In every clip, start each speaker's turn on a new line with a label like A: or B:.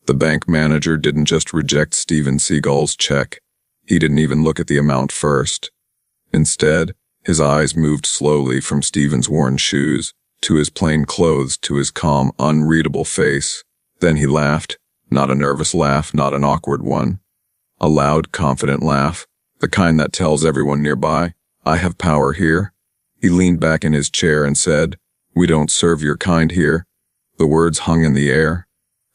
A: The bank manager didn't just reject Steven Seagal's check. He didn't even look at the amount first. Instead, his eyes moved slowly from Steven's worn shoes, to his plain clothes, to his calm, unreadable face. Then he laughed, not a nervous laugh, not an awkward one. A loud, confident laugh, the kind that tells everyone nearby, "I have power here." He leaned back in his chair and said, "We don't serve your kind here." The words hung in the air.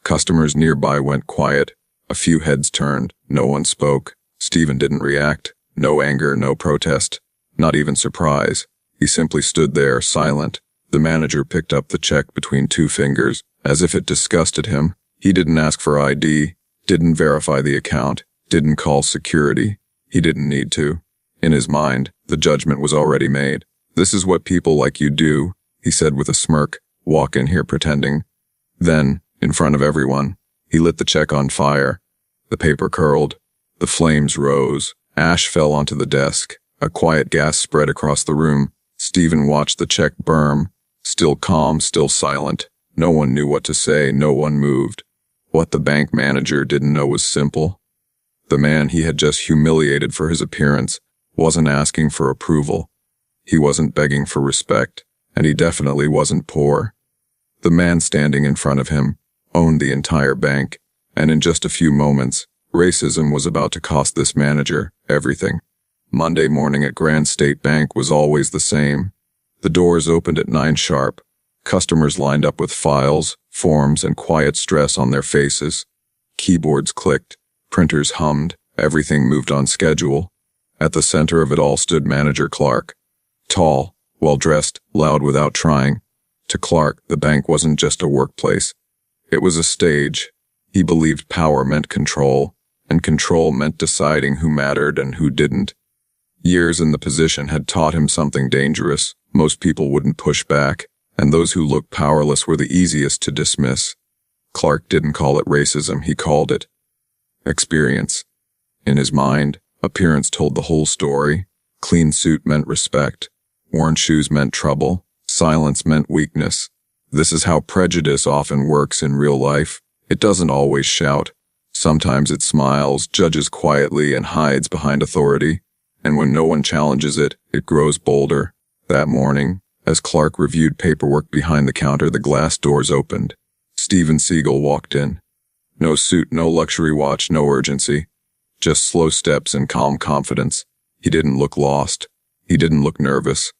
A: Customers nearby went quiet. A few heads turned. No one spoke. Steven didn't react. No anger, no protest. Not even surprise. He simply stood there, silent. The manager picked up the check between two fingers, as if it disgusted him. He didn't ask for ID, didn't verify the account, didn't call security. He didn't need to. In his mind, the judgment was already made. "This is what people like you do," he said with a smirk. "Walk in here pretending." Then, in front of everyone, he lit the check on fire. The paper curled. The flames rose. Ash fell onto the desk. A quiet gas spread across the room. Steven watched the check burn. Still calm, still silent. No one knew what to say. No one moved. What the bank manager didn't know was simple. The man he had just humiliated for his appearance wasn't asking for approval. He wasn't begging for respect, and he definitely wasn't poor. The man standing in front of him owned the entire bank, and in just a few moments, racism was about to cost this manager everything. Monday morning at Grand State Bank was always the same. The doors opened at 9 sharp. Customers lined up with files, forms, and quiet stress on their faces. Keyboards clicked, printers hummed, everything moved on schedule. At the center of it all stood Manager Clark. Tall, well-dressed, loud without trying. To Clark, the bank wasn't just a workplace. It was a stage. He believed power meant control, and control meant deciding who mattered and who didn't. Years in the position had taught him something dangerous. Most people wouldn't push back, and those who looked powerless were the easiest to dismiss. Clark didn't call it racism, he called it experience. In his mind, appearance told the whole story. Clean suit meant respect. Worn shoes meant trouble. Silence meant weakness. This is how prejudice often works in real life. It doesn't always shout. Sometimes it smiles, judges quietly, and hides behind authority. And when no one challenges it, it grows bolder. That morning, as Clark reviewed paperwork behind the counter, the glass doors opened. Steven Seagal walked in. No suit, no luxury watch, no urgency. Just slow steps and calm confidence. He didn't look lost. He didn't look nervous.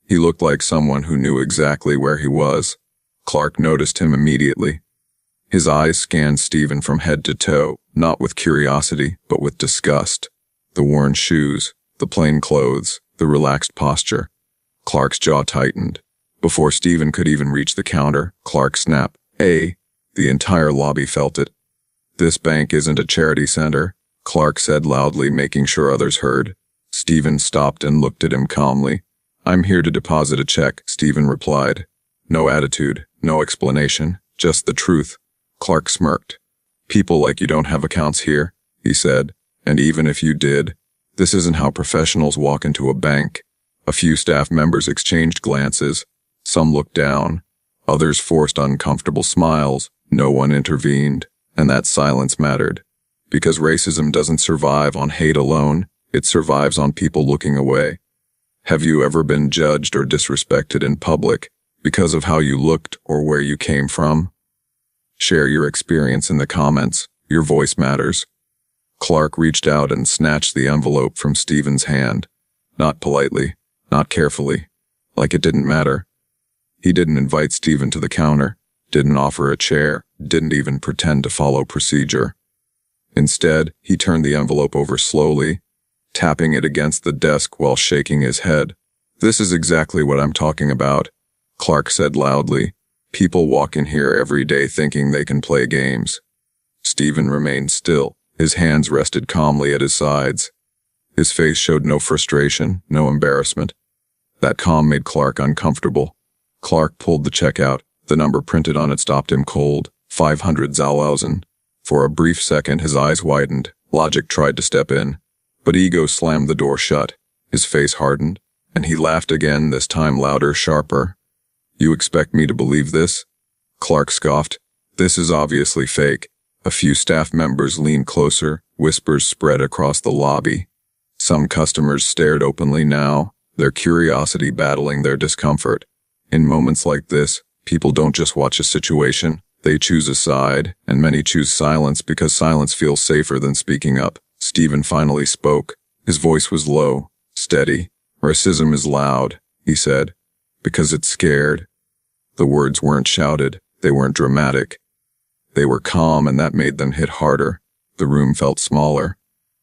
A: He looked like someone who knew exactly where he was. Clark noticed him immediately. His eyes scanned Steven from head to toe, not with curiosity, but with disgust. The worn shoes, the plain clothes, the relaxed posture. Clark's jaw tightened. Before Steven could even reach the counter, Clark snapped, "Hey!" The entire lobby felt it. "This bank isn't a charity center," Clark said loudly, making sure others heard. Steven stopped and looked at him calmly. "I'm here to deposit a check," Steven replied. No attitude, no explanation, just the truth. Clark smirked. "People like you don't have accounts here," he said. "And even if you did, this isn't how professionals walk into a bank." A few staff members exchanged glances. Some looked down. Others forced uncomfortable smiles. No one intervened. And that silence mattered. Because racism doesn't survive on hate alone, it survives on people looking away. Have you ever been judged or disrespected in public because of how you looked or where you came from? Share your experience in the comments. Your voice matters. Clark reached out and snatched the envelope from Steven's hand. Not politely, not carefully, like it didn't matter. He didn't invite Steven to the counter, didn't offer a chair, didn't even pretend to follow procedure. Instead, he turned the envelope over slowly, tapping it against the desk while shaking his head. "This is exactly what I'm talking about," Clark said loudly. "People walk in here every day thinking they can play games." Steven remained still. His hands rested calmly at his sides. His face showed no frustration, no embarrassment. That calm made Clark uncomfortable. Clark pulled the check out. The number printed on it stopped him cold. 500,000. For a brief second, his eyes widened. Logic tried to step in, but ego slammed the door shut. His face hardened, and he laughed again, this time louder, sharper. "You expect me to believe this?" Clark scoffed. "This is obviously fake. A few staff members leaned closer, whispers spread across the lobby. Some customers stared openly now, their curiosity battling their discomfort. In moments like this, people don't just watch a situation, they choose a side, and many choose silence because silence feels safer than speaking up. Stephen finally spoke. His voice was low, steady. "Racism is loud," he said, "because it's scared." The words weren't shouted, they weren't dramatic. They were calm, and that made them hit harder. The room felt smaller.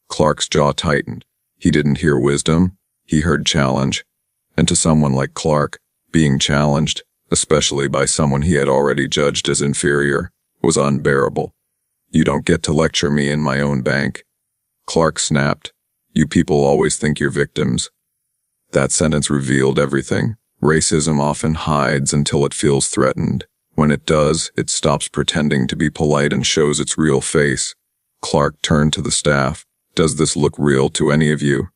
A: Clark's jaw tightened. He didn't hear wisdom, he heard challenge. And to someone like Clark, being challenged, especially by someone he had already judged as inferior, was unbearable. "You don't get to lecture me in my own bank." Clark snapped. "You people always think you're victims." That sentence revealed everything. Racism often hides until it feels threatened. When it does, it stops pretending to be polite and shows its real face. Clark turned to the staff. "Does this look real to any of you?"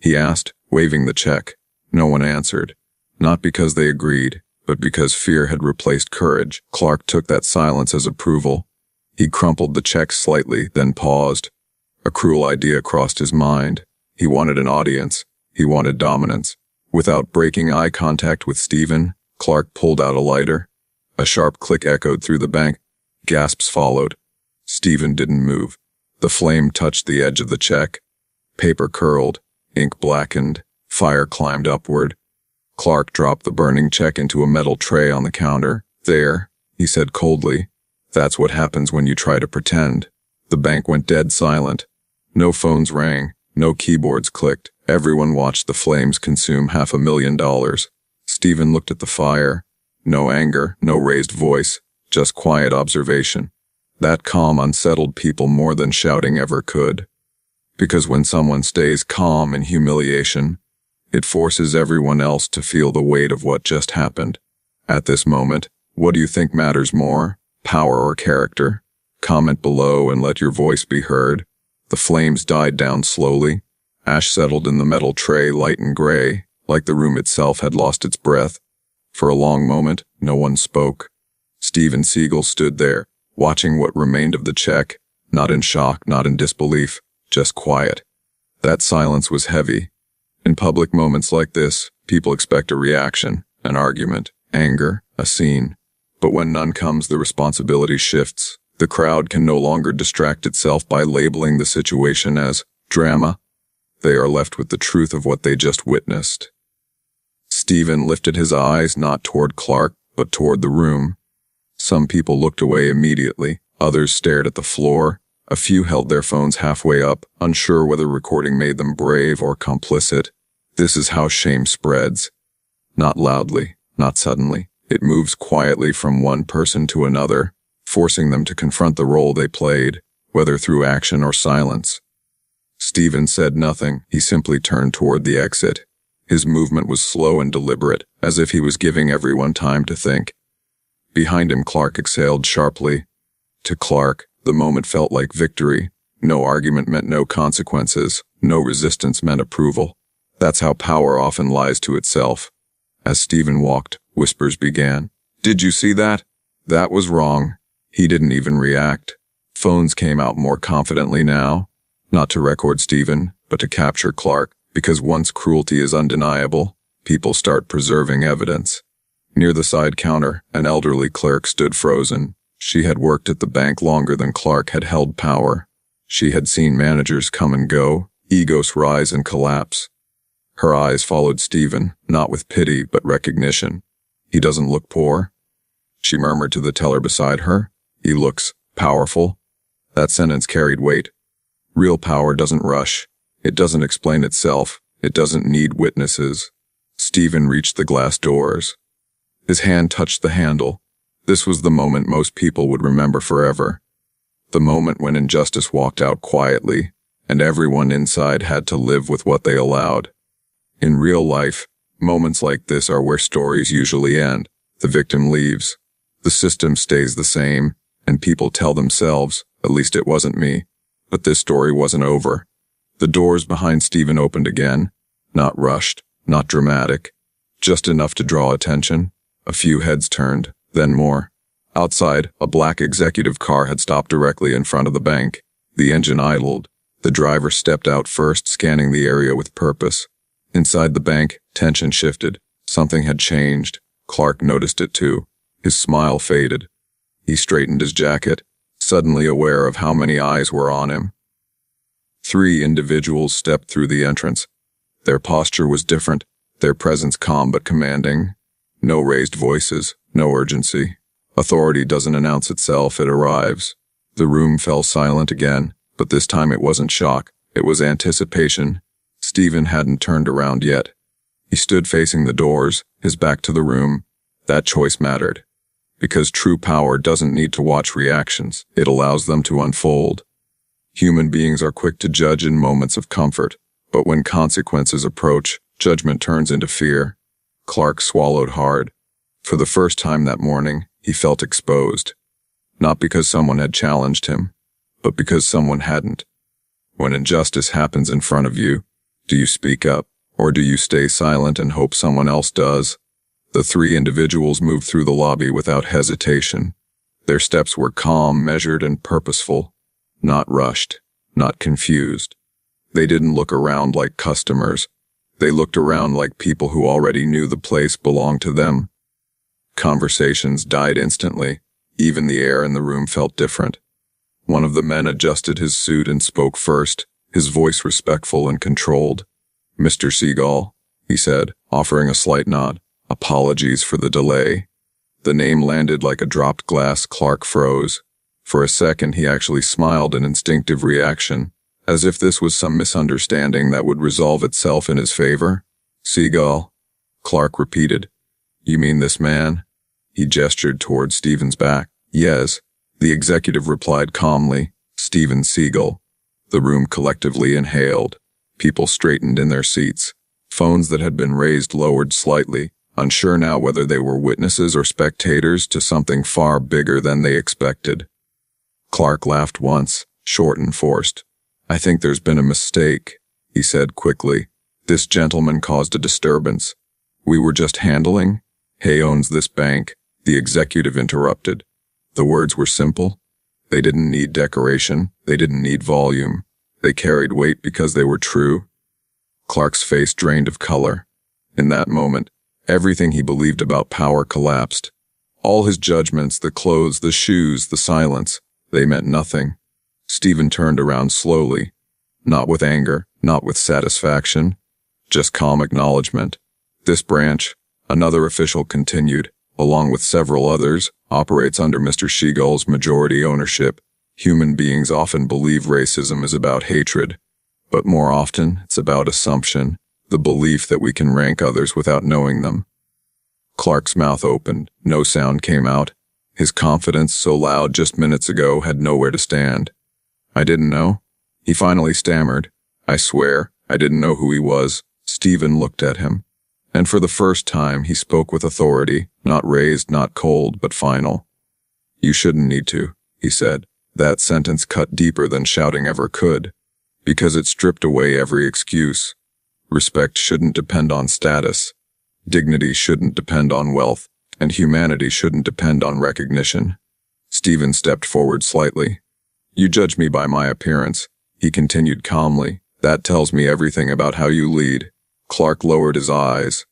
A: he asked, waving the check. No one answered. Not because they agreed, but because fear had replaced courage. Clark took that silence as approval. He crumpled the check slightly, then paused. A cruel idea crossed his mind. He wanted an audience. He wanted dominance. Without breaking eye contact with Stephen, Clark pulled out a lighter. A sharp click echoed through the bank. Gasps followed. Stephen didn't move. The flame touched the edge of the check. Paper curled. Ink blackened. Fire climbed upward. Clark dropped the burning check into a metal tray on the counter. "There," he said coldly. "That's what happens when you try to pretend." The bank went dead silent. No phones rang. No keyboards clicked. Everyone watched the flames consume $500,000. Stephen looked at the fire. No anger, no raised voice, just quiet observation. That calm unsettled people more than shouting ever could. Because when someone stays calm in humiliation, it forces everyone else to feel the weight of what just happened. At this moment, what do you think matters more, power or character? Comment below and let your voice be heard. The flames died down slowly. Ash settled in the metal tray, light and gray, like the room itself had lost its breath. For a long moment, no one spoke. Stephen Seagal stood there, watching what remained of the check, not in shock, not in disbelief, just quiet. That silence was heavy. In public moments like this, people expect a reaction, an argument, anger, a scene. But when none comes, the responsibility shifts. The crowd can no longer distract itself by labeling the situation as drama. They are left with the truth of what they just witnessed. Stephen lifted his eyes not toward Clark, but toward the room. Some people looked away immediately. Others stared at the floor. A few held their phones halfway up, unsure whether recording made them brave or complicit. This is how shame spreads. Not loudly, not suddenly. It moves quietly from one person to another, forcing them to confront the role they played, whether through action or silence. Stephen said nothing. He simply turned toward the exit. His movement was slow and deliberate, as if he was giving everyone time to think. Behind him, Clark exhaled sharply. To Clark, the moment felt like victory. No argument meant no consequences. No resistance meant approval. That's how power often lies to itself. As Stephen walked, whispers began. "Did you see that? That was wrong." He didn't even react. Phones came out more confidently now. Not to record Stephen, but to capture Clark. Because once cruelty is undeniable, people start preserving evidence. Near the side counter, an elderly clerk stood frozen. She had worked at the bank longer than Clark had held power. She had seen managers come and go, egos rise and collapse. Her eyes followed Stephen, not with pity, but recognition. "He doesn't look poor," she murmured to the teller beside her. "He looks powerful." That sentence carried weight. Real power doesn't rush. It doesn't explain itself. It doesn't need witnesses. Stephen reached the glass doors. His hand touched the handle. This was the moment most people would remember forever. The moment when injustice walked out quietly, and everyone inside had to live with what they allowed. In real life, moments like this are where stories usually end. The victim leaves. The system stays the same, and people tell themselves, "At least it wasn't me." But this story wasn't over. The doors behind Stephen opened again, not rushed, not dramatic, just enough to draw attention. A few heads turned, then more. Outside, a black executive car had stopped directly in front of the bank. The engine idled. The driver stepped out first, scanning the area with purpose. Inside the bank, tension shifted. Something had changed. Clark noticed it too. His smile faded. He straightened his jacket, suddenly aware of how many eyes were on him. 3 individuals stepped through the entrance. Their posture was different, their presence calm but commanding. No raised voices, no urgency. Authority doesn't announce itself, it arrives. The room fell silent again, but this time it wasn't shock, it was anticipation. Stephen hadn't turned around yet. He stood facing the doors, his back to the room. That choice mattered. Because true power doesn't need to watch reactions, it allows them to unfold. Human beings are quick to judge in moments of comfort, but when consequences approach, judgment turns into fear. Clark swallowed hard. For the first time that morning, he felt exposed. Not because someone had challenged him, but because someone hadn't. When injustice happens in front of you, do you speak up, or do you stay silent and hope someone else does? The 3 individuals moved through the lobby without hesitation. Their steps were calm, measured, and purposeful. Not rushed, not confused. They didn't look around like customers. They looked around like people who already knew the place belonged to them. Conversations died instantly. Even the air in the room felt different. One of the men adjusted his suit and spoke first, his voice respectful and controlled. "Mr. Seagal," he said, offering a slight nod. "Apologies for the delay." The name landed like a dropped glass. Clark froze. For a second, he actually smiled, an instinctive reaction, as if this was some misunderstanding that would resolve itself in his favor. "Seagal," Clark repeated. "You mean this man?" He gestured toward Stephen's back. "Yes," the executive replied calmly. "Steven Seagal." The room collectively inhaled. People straightened in their seats. Phones that had been raised lowered slightly, unsure now whether they were witnesses or spectators to something far bigger than they expected. Clark laughed once, short and forced. "I think there's been a mistake," he said quickly. "This gentleman caused a disturbance. We were just handling." "Hay owns this bank," the executive interrupted. The words were simple. They didn't need decoration. They didn't need volume. They carried weight because they were true. Clark's face drained of color. In that moment, everything he believed about power collapsed. All his judgments, the clothes, the shoes, the silence, they meant nothing. Stephen turned around slowly. Not with anger, not with satisfaction. Just calm acknowledgement. "This branch," another official continued, "along with several others, operates under Mr. Seagal's majority ownership. Human beings often believe racism is about hatred, but more often it's about assumption, the belief that we can rank others without knowing them." Clark's mouth opened. No sound came out. His confidence, so loud just minutes ago, had nowhere to stand. "I didn't know," he finally stammered. "I swear, I didn't know who he was." Stephen looked at him. And for the first time, he spoke with authority, not raised, not cold, but final. "You shouldn't need to," he said. That sentence cut deeper than shouting ever could, because it stripped away every excuse. Respect shouldn't depend on status. Dignity shouldn't depend on wealth, and humanity shouldn't depend on recognition. Stephen stepped forward slightly. "You judge me by my appearance," he continued calmly. "That tells me everything about how you lead." Clark lowered his eyes.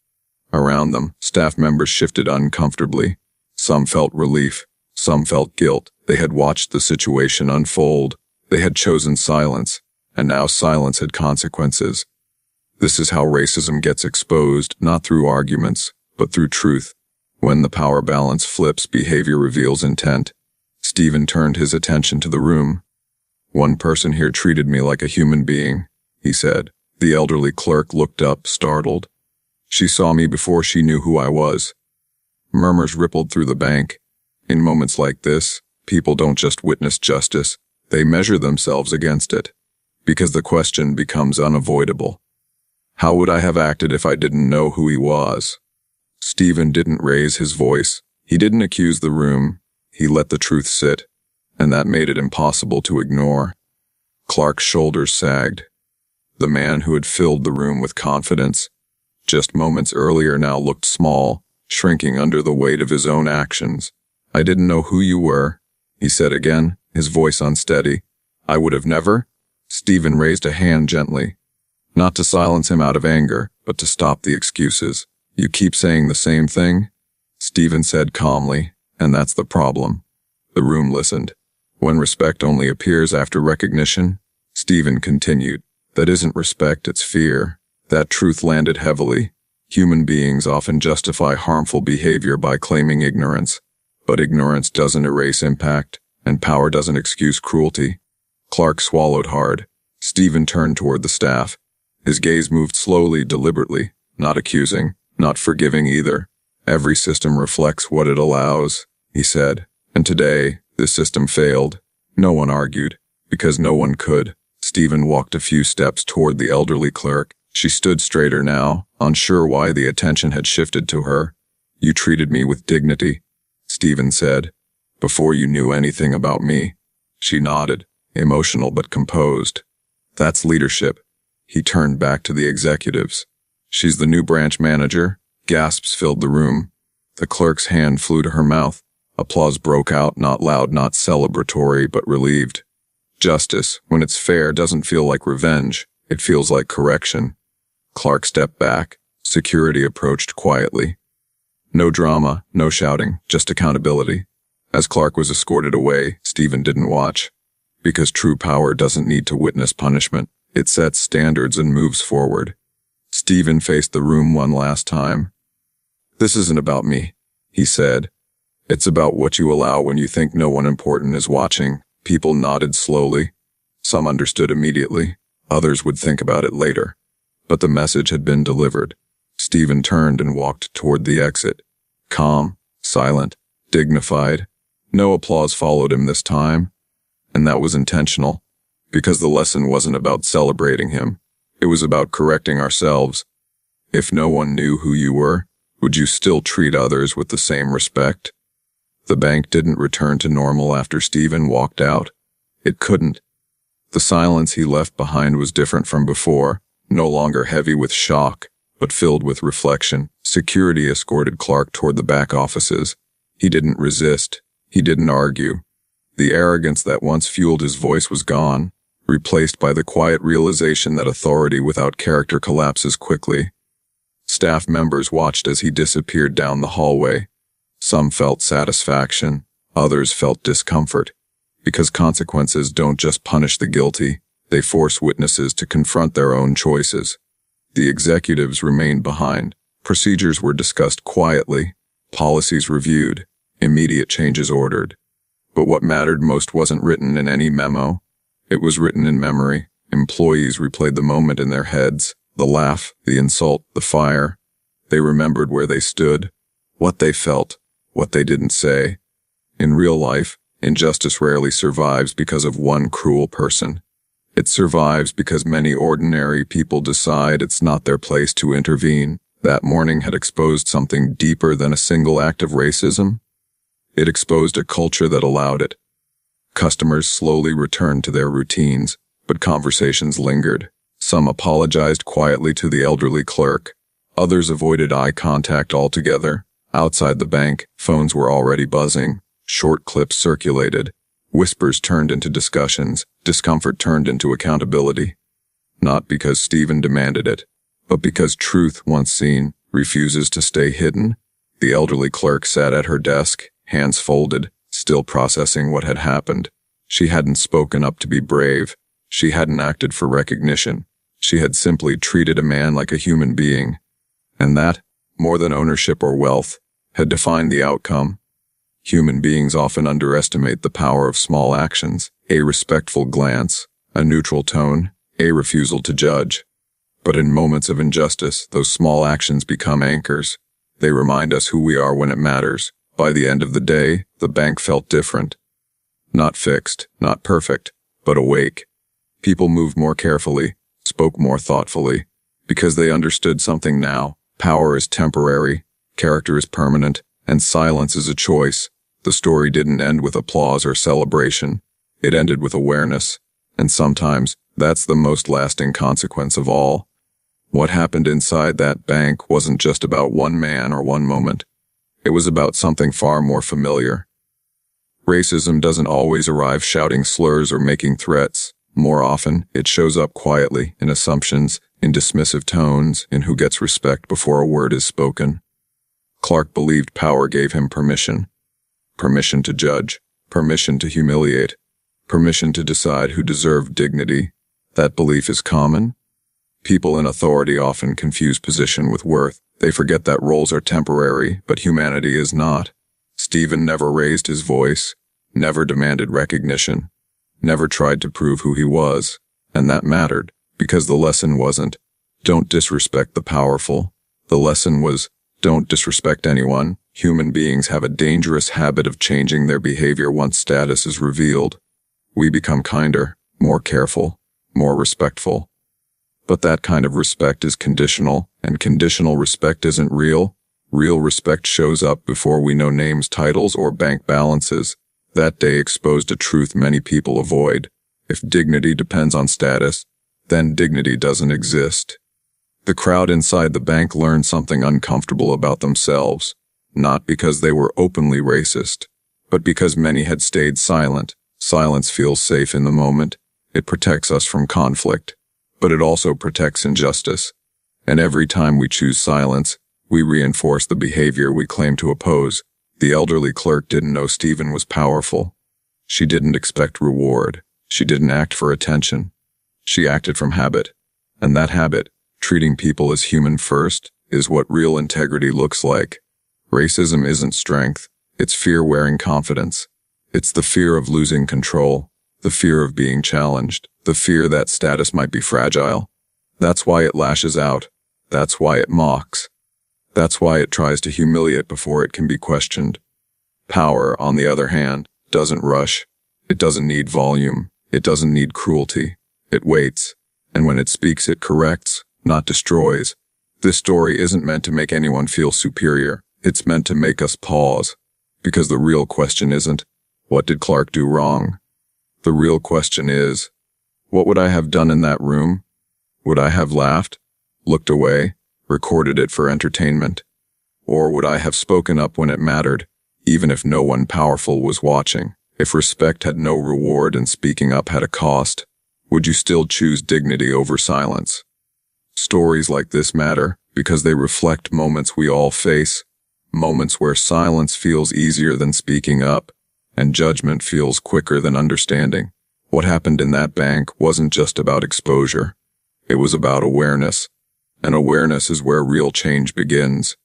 A: Around them, staff members shifted uncomfortably. Some felt relief. Some felt guilt. They had watched the situation unfold. They had chosen silence, and now silence had consequences. This is how racism gets exposed, not through arguments, but through truth. When the power balance flips, behavior reveals intent. Stephen turned his attention to the room. "One person here treated me like a human being," he said. The elderly clerk looked up, startled. "She saw me before she knew who I was." Murmurs rippled through the bank. In moments like this, people don't just witness justice, they measure themselves against it. Because the question becomes unavoidable. How would I have acted if I didn't know who he was? Stephen didn't raise his voice. He didn't accuse the room. He let the truth sit. And that made it impossible to ignore. Clark's shoulders sagged. The man who had filled the room with confidence, just moments earlier, now looked small, shrinking under the weight of his own actions. I didn't know who you were, he said again, his voice unsteady. I would have never? Stephen raised a hand gently. Not to silence him out of anger, but to stop the excuses. You keep saying the same thing? Stephen said calmly, and that's the problem. The room listened. When respect only appears after recognition, Stephen continued, that isn't respect, it's fear. That truth landed heavily. Human beings often justify harmful behavior by claiming ignorance. But ignorance doesn't erase impact, and power doesn't excuse cruelty. Clark swallowed hard. Stephen turned toward the staff. His gaze moved slowly, deliberately, not accusing, not forgiving either. Every system reflects what it allows, he said. And today, this system failed. No one argued, because no one could. Stephen walked a few steps toward the elderly clerk. She stood straighter now, unsure why the attention had shifted to her. You treated me with dignity, Stephen said, before you knew anything about me. She nodded, emotional but composed. That's leadership. He turned back to the executives. She's the new branch manager. Gasps filled the room. The clerk's hand flew to her mouth. Applause broke out, not loud, not celebratory, but relieved. Justice, when it's fair, doesn't feel like revenge. It feels like correction. Clark stepped back. Security approached quietly. No drama, no shouting, just accountability. As Clark was escorted away, Stephen didn't watch. Because true power doesn't need to witness punishment. It sets standards and moves forward. Stephen faced the room one last time. This isn't about me, he said. It's about what you allow when you think no one important is watching. People nodded slowly. Some understood immediately. Others would think about it later. But the message had been delivered. Stephen turned and walked toward the exit. Calm, silent, dignified. No applause followed him this time. And that was intentional. Because the lesson wasn't about celebrating him. It was about correcting ourselves. If no one knew who you were, would you still treat others with the same respect? The bank didn't return to normal after Stephen walked out. It couldn't. The silence he left behind was different from before, no longer heavy with shock, but filled with reflection. Security escorted Clark toward the back offices. He didn't resist. He didn't argue. The arrogance that once fueled his voice was gone, replaced by the quiet realization that authority without character collapses quickly. Staff members watched as he disappeared down the hallway. Some felt satisfaction, others felt discomfort, because consequences don't just punish the guilty, they force witnesses to confront their own choices. The executives remained behind. Procedures were discussed quietly, policies reviewed, immediate changes ordered. But what mattered most wasn't written in any memo. It was written in memory. Employees replayed the moment in their heads, the laugh, the insult, the fire. They remembered where they stood, what they felt, what they didn't say. In real life, injustice rarely survives because of one cruel person. It survives because many ordinary people decide it's not their place to intervene. That morning had exposed something deeper than a single act of racism. It exposed a culture that allowed it. Customers slowly returned to their routines, but conversations lingered. Some apologized quietly to the elderly clerk. Others avoided eye contact altogether. Outside the bank, phones were already buzzing. Short clips circulated. Whispers turned into discussions. Discomfort turned into accountability. Not because Stephen demanded it, but because truth, once seen, refuses to stay hidden. The elderly clerk sat at her desk, hands folded, still processing what had happened. She hadn't spoken up to be brave. She hadn't acted for recognition. She had simply treated a man like a human being. And that, more than ownership or wealth, had defined the outcome. Human beings often underestimate the power of small actions, a respectful glance, a neutral tone, a refusal to judge. But in moments of injustice, those small actions become anchors. They remind us who we are when it matters. By the end of the day, the bank felt different. Not fixed, not perfect, but awake. People moved more carefully, spoke more thoughtfully, because they understood something now. Power is temporary, character is permanent, and silence is a choice. The story didn't end with applause or celebration. It ended with awareness. And sometimes, that's the most lasting consequence of all. What happened inside that bank wasn't just about one man or one moment. It was about something far more familiar. Racism doesn't always arrive shouting slurs or making threats. More often, it shows up quietly, in assumptions, in dismissive tones, in who gets respect before a word is spoken. Clark believed power gave him permission. Permission to judge, permission to humiliate, permission to decide who deserved dignity. That belief is common. People in authority often confuse position with worth. They forget that roles are temporary, but humanity is not. Stephen never raised his voice, never demanded recognition, never tried to prove who he was, and that mattered, because the lesson wasn't, don't disrespect the powerful. The lesson was, don't disrespect anyone. Human beings have a dangerous habit of changing their behavior once status is revealed. We become kinder, more careful, more respectful. But that kind of respect is conditional, and conditional respect isn't real. Real respect shows up before we know names, titles, or bank balances. That day exposed a truth many people avoid. If dignity depends on status, then dignity doesn't exist. The crowd inside the bank learned something uncomfortable about themselves, not because they were openly racist, but because many had stayed silent. Silence feels safe in the moment. It protects us from conflict, but it also protects injustice. And every time we choose silence, we reinforce the behavior we claim to oppose. The elderly clerk didn't know Stephen was powerful. She didn't expect reward. She didn't act for attention. She acted from habit. And that habit, treating people as human first, is what real integrity looks like. Racism isn't strength. It's fear wearing confidence. It's the fear of losing control, the fear of being challenged, the fear that status might be fragile. That's why it lashes out. That's why it mocks. That's why it tries to humiliate before it can be questioned. Power, on the other hand, doesn't rush. It doesn't need volume. It doesn't need cruelty. It waits. And when it speaks, it corrects, not destroys. This story isn't meant to make anyone feel superior. It's meant to make us pause. Because the real question isn't, what did Clark do wrong? The real question is, what would I have done in that room? Would I have laughed, looked away, recorded it for entertainment? Or would I have spoken up when it mattered, even if no one powerful was watching? If respect had no reward and speaking up had a cost, would you still choose dignity over silence? Stories like this matter because they reflect moments we all face, moments where silence feels easier than speaking up, and judgment feels quicker than understanding. What happened in that bank wasn't just about exposure. It was about awareness. And awareness is where real change begins.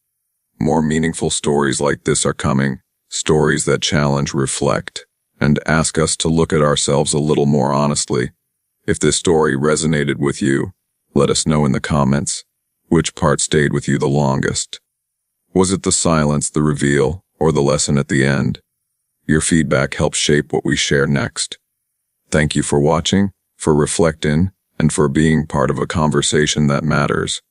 A: More meaningful stories like this are coming, stories that challenge, reflect, and ask us to look at ourselves a little more honestly. If this story resonated with you, let us know in the comments. Which part stayed with you the longest? Was it the silence, the reveal, or the lesson at the end? Your feedback helps shape what we share next. Thank you for watching, for reflecting, and for being part of a conversation that matters.